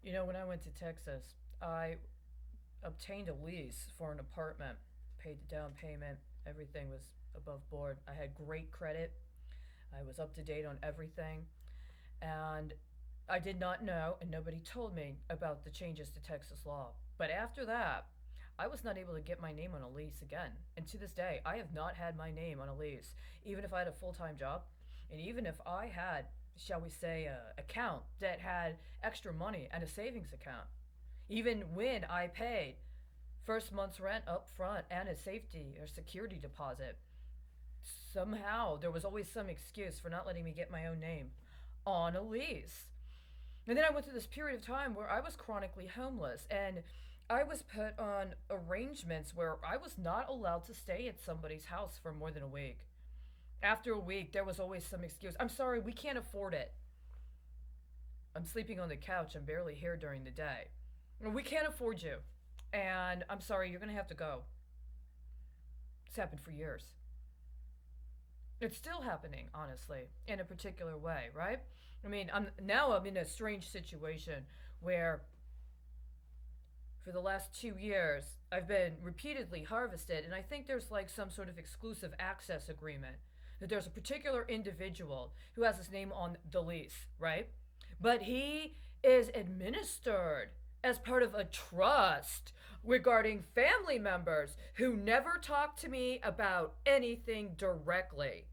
When I went to Texas, I obtained a lease for an apartment, paid the down payment, everything was above board. I had great credit, I was up to date on everything, and I did not know, and nobody told me about the changes to Texas law. But after that, I was not able to get my name on a lease again. And to this day, I have not had my name on a lease, even if I had a full time job, and even if I had, shall we say, a account that had extra money and a savings account. Even when I paid first month's rent up front and a safety or security deposit, somehow there was always some excuse for not letting me get my own name on a lease. And then I went through this period of time where I was chronically homeless, and I was put on arrangements where I was not allowed to stay at somebody's house for more than a week. After a week, there was always some excuse. I'm sorry, we can't afford it. I'm sleeping on the couch. I'm barely here during the day. We can't afford you. And I'm sorry, you're going to have to go. It's happened for years. It's still happening, honestly, in a particular way, right? I mean, I'm in a strange situation where for the last 2 years I've been repeatedly harvested, and I think there's like some sort of exclusive access agreement that there's a particular individual who has his name on the lease, right? But he is administered as part of a trust regarding family members who never talk to me about anything directly.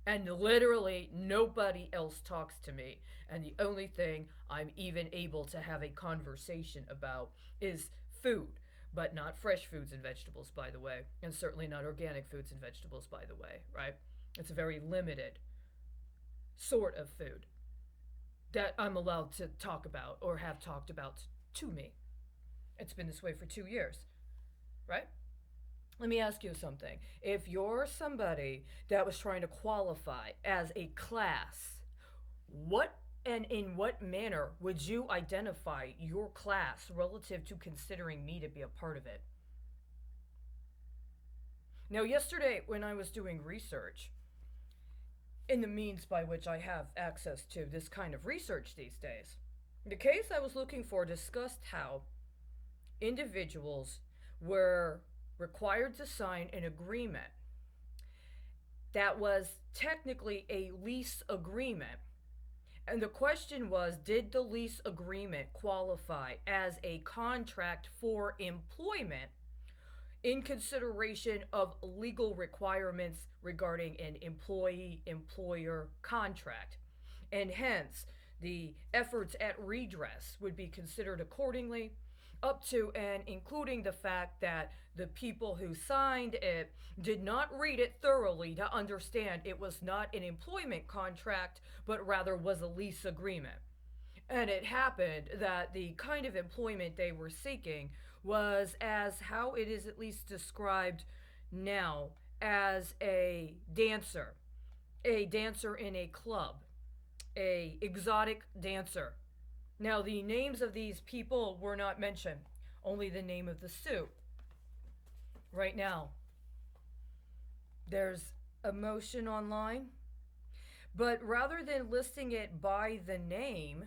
And literally nobody else talks to me. And the only thing I'm even able to have a conversation about is food. But not fresh foods and vegetables, by the way. And certainly not organic foods and vegetables, by the way, right? It's a very limited sort of food that I'm allowed to talk about or have talked about to me. It's been this way for 2 years, right? Let me ask you something. If you're somebody that was trying to qualify as a class, what and in what manner would you identify your class relative to considering me to be a part of it? Now, yesterday, when I was doing research, in the means by which I have access to this kind of research these days, the case I was looking for discussed how individuals were required to sign an agreement that was technically a lease agreement. And the question was, did the lease agreement qualify as a contract for employment in consideration of legal requirements regarding an employee employer contract? And hence, the efforts at redress would be considered accordingly, up to and including the fact that the people who signed it did not read it thoroughly to understand it was not an employment contract, but rather was a lease agreement. And it happened that the kind of employment they were seeking was, as how it is at least described now, as a dancer in a club, a exotic dancer. Now, the names of these people were not mentioned, only the name of the suit. Right now, there's a motion online, but rather than listing it by the name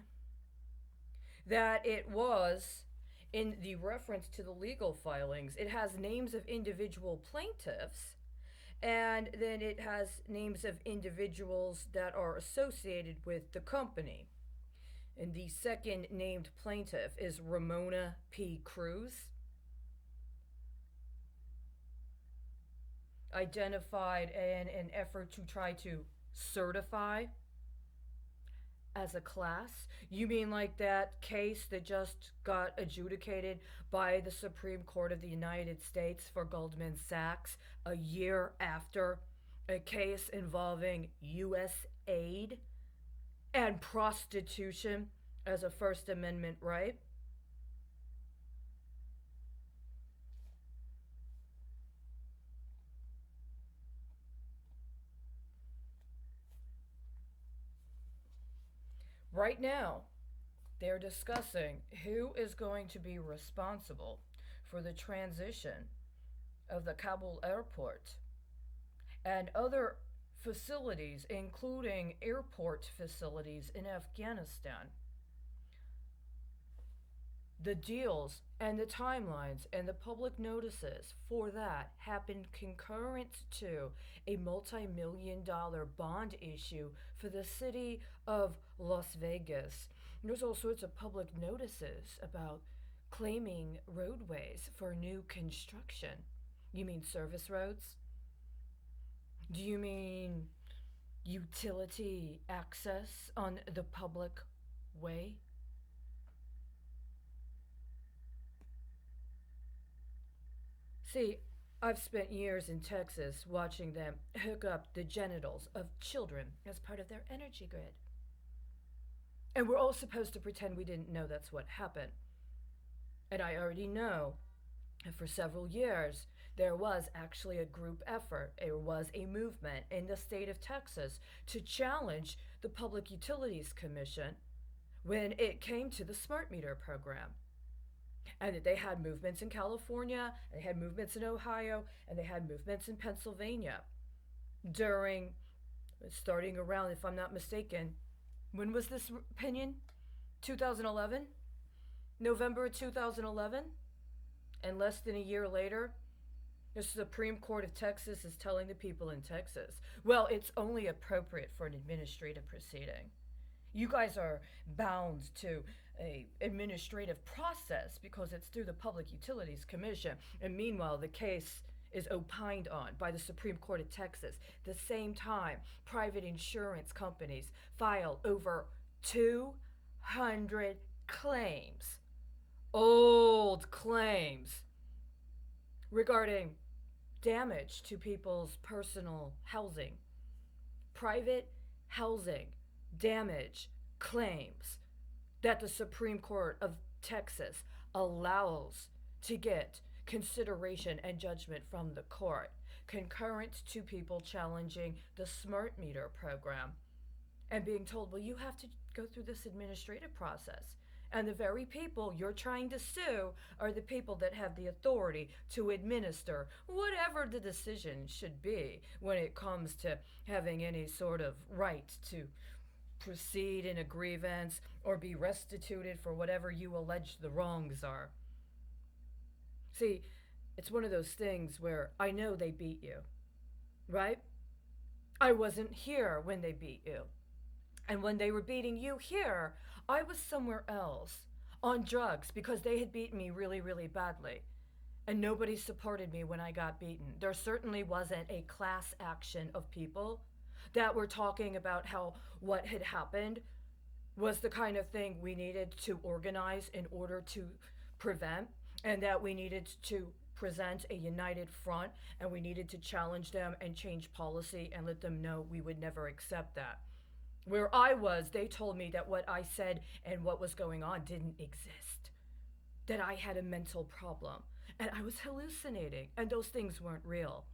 that it was in the reference to the legal filings, it has names of individual plaintiffs, and then it has names of individuals that are associated with the company. And the second named plaintiff is Ramona P. Cruz, identified in an effort to try to certify as a class. You mean like that case that just got adjudicated by the Supreme Court of the United States for Goldman Sachs a year after a case involving U.S. aid and prostitution as a First Amendment right? Right now, they're discussing who is going to be responsible for the transition of the Kabul airport and other facilities, including airport facilities in Afghanistan. The deals and the timelines and the public notices for that happened concurrent to a multi-million dollar bond issue for the city of Las Vegas. There's all sorts of public notices about claiming roadways for new construction. You mean service roads? Do you mean utility access on the public way? See, I've spent years in Texas watching them hook up the genitals of children as part of their energy grid. And we're all supposed to pretend we didn't know that's what happened. And I already know that for several years there was actually a group effort, there was a movement in the state of Texas to challenge the Public Utilities Commission when it came to the smart meter program. And that they had movements in California, they had movements in Ohio, and they had movements in Pennsylvania during, starting around, if I'm not mistaken, when was this opinion? 2011? November 2011? And less than a year later, the Supreme Court of Texas is telling the people in Texas, well, it's only appropriate for an administrative proceeding. You guys are bound to a administrative process because it's through the Public Utilities Commission. And meanwhile, the case is opined on by the Supreme Court of Texas. The same time, private insurance companies file over 200 claims, old claims, regarding damage to people's personal housing. Private housing damage claims that the Supreme Court of Texas allows to get consideration and judgment from the court, concurrent to people challenging the smart meter program and being told, well, you have to go through this administrative process. And the very people you're trying to sue are the people that have the authority to administer whatever the decision should be when it comes to having any sort of right to proceed in a grievance or be restituted for whatever you allege the wrongs are. See, it's one of those things where I know they beat you, right? I wasn't here when they beat you. And when they were beating you here, I was somewhere else on drugs because they had beaten me really, really badly. And nobody supported me when I got beaten. There certainly wasn't a class action of people that were talking about how what had happened was the kind of thing we needed to organize in order to prevent, and that we needed to present a united front, and we needed to challenge them and change policy and let them know we would never accept that. Where I was, they told me that what I said and what was going on didn't exist, that I had a mental problem, and I was hallucinating, and those things weren't real.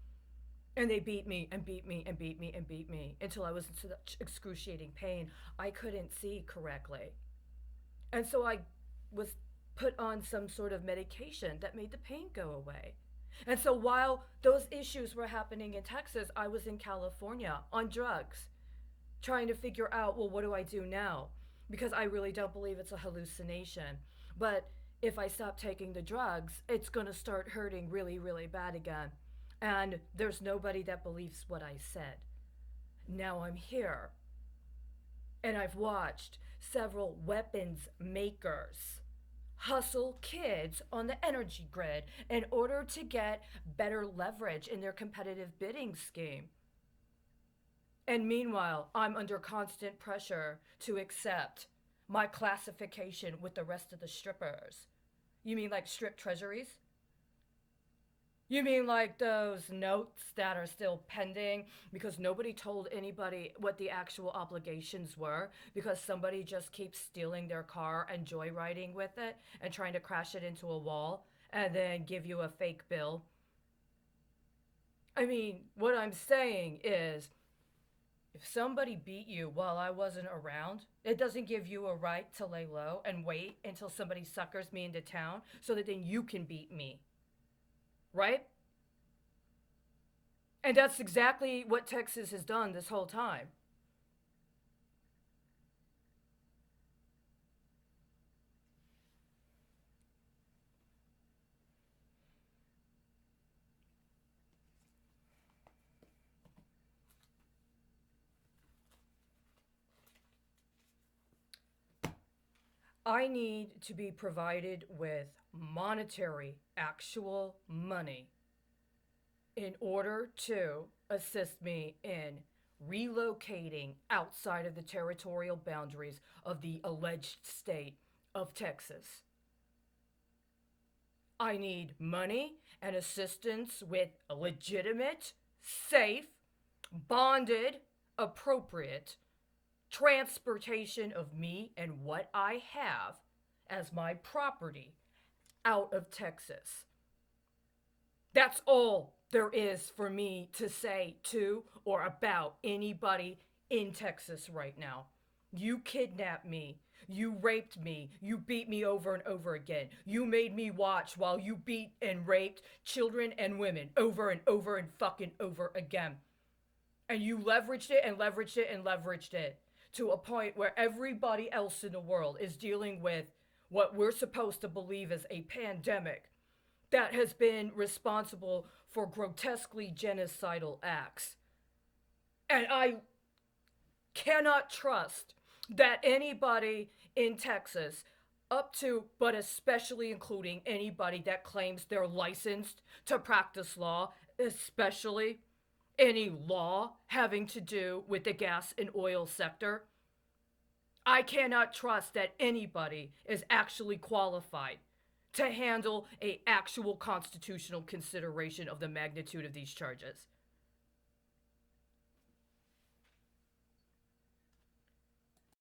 And they beat me and beat me and beat me and beat me until I was in such excruciating pain I couldn't see correctly. And so I was put on some sort of medication that made the pain go away. And so while those issues were happening in Texas, I was in California on drugs, trying to figure out, well, what do I do now? Because I really don't believe it's a hallucination. But if I stop taking the drugs, it's going to start hurting really, really bad again. And there's nobody that believes what I said. Now I'm here. And I've watched several weapons makers hustle kids on the energy grid in order to get better leverage in their competitive bidding scheme. And meanwhile, I'm under constant pressure to accept my classification with the rest of the strippers. You mean like strip treasuries? You mean like those notes that are still pending because nobody told anybody what the actual obligations were because somebody just keeps stealing their car and joyriding with it and trying to crash it into a wall and then give you a fake bill? I mean, what I'm saying is, if somebody beat you while I wasn't around, it doesn't give you a right to lay low and wait until somebody suckers me into town so that then you can beat me. Right? And that's exactly what Texas has done this whole time. I need to be provided with monetary, actual money in order to assist me in relocating outside of the territorial boundaries of the alleged state of Texas. I need money and assistance with a legitimate, safe, bonded, appropriate transportation of me and what I have as my property out of Texas. That's all there is for me to say to or about anybody in Texas right now. You kidnapped me. You raped me. You beat me over and over again. You made me watch while you beat and raped children and women over and over and fucking over again. And you leveraged it and leveraged it and leveraged it to a point where everybody else in the world is dealing with what we're supposed to believe is a pandemic that has been responsible for grotesquely genocidal acts. And I cannot trust that anybody in Texas, up to, but especially including anybody that claims they're licensed to practice law, especially any law having to do with the gas and oil sector, I cannot trust that anybody is actually qualified to handle a actual constitutional consideration of the magnitude of these charges.